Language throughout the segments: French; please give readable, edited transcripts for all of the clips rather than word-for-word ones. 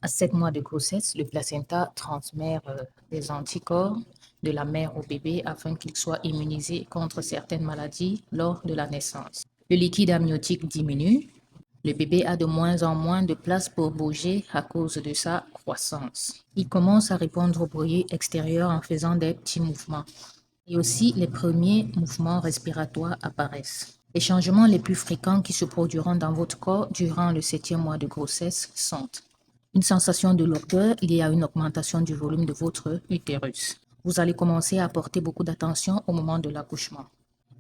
À 7 mois de grossesse, le placenta transmet des anticorps de la mère au bébé afin qu'il soit immunisé contre certaines maladies lors de la naissance. Le liquide amniotique diminue. Le bébé a de moins en moins de place pour bouger à cause de sa croissance. Il commence à répondre au bruit extérieur en faisant des petits mouvements. Et aussi, les premiers mouvements respiratoires apparaissent. Les changements les plus fréquents qui se produiront dans votre corps durant le 7e mois de grossesse sont une sensation de lourdeur liée à une augmentation du volume de votre utérus. Vous allez commencer à porter beaucoup d'attention au moment de l'accouchement.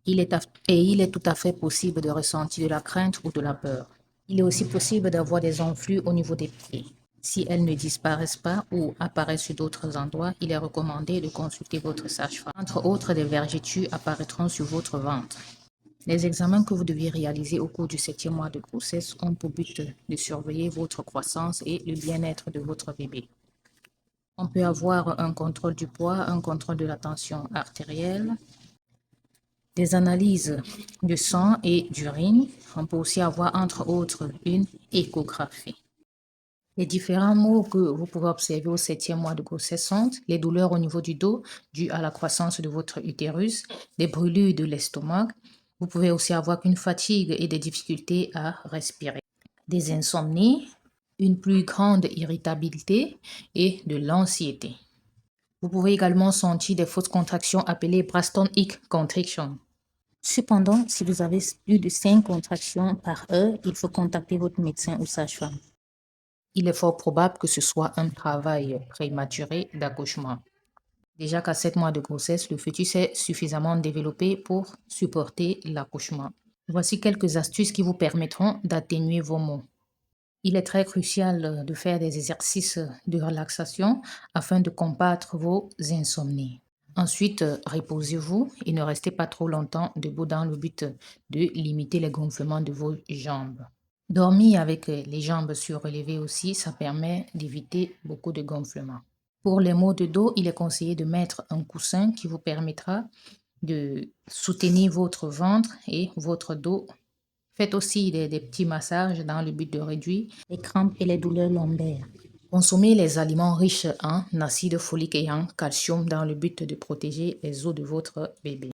Il est tout à fait possible de ressentir de la crainte ou de la peur. Il est aussi possible d'avoir des enflures au niveau des pieds. Si elles ne disparaissent pas ou apparaissent sur d'autres endroits, il est recommandé de consulter votre sage-femme. Entre autres, des vergetures apparaîtront sur votre ventre. Les examens que vous devez réaliser au cours du 7e mois de grossesse ont pour but de surveiller votre croissance et le bien-être de votre bébé. On peut avoir un contrôle du poids, un contrôle de la tension artérielle, des analyses de sang et d'urine. On peut aussi avoir, entre autres, une échographie. Les différents maux que vous pouvez observer au 7e mois de grossesse sont les douleurs au niveau du dos dues à la croissance de votre utérus, des brûlures de l'estomac. Vous pouvez aussi avoir une fatigue et des difficultés à respirer, des insomnies, une plus grande irritabilité et de l'anxiété. Vous pouvez également sentir des fausses contractions appelées Braxton Hicks Contraction. Cependant, si vous avez plus de 5 contractions par heure, il faut contacter votre médecin ou sage-femme. Il est fort probable que ce soit un travail prématuré d'accouchement. Déjà qu'à 7 mois de grossesse, le fœtus est suffisamment développé pour supporter l'accouchement. Voici quelques astuces qui vous permettront d'atténuer vos maux. Il est très crucial de faire des exercices de relaxation afin de combattre vos insomnies. Ensuite, reposez-vous et ne restez pas trop longtemps debout dans le but de limiter les gonflements de vos jambes. Dormir avec les jambes surélevées aussi, ça permet d'éviter beaucoup de gonflements. Pour les maux de dos, il est conseillé de mettre un coussin qui vous permettra de soutenir votre ventre et votre dos. Faites aussi des petits massages dans le but de réduire les crampes et les douleurs lombaires. Consommez les aliments riches en acide folique et en calcium dans le but de protéger les os de votre bébé.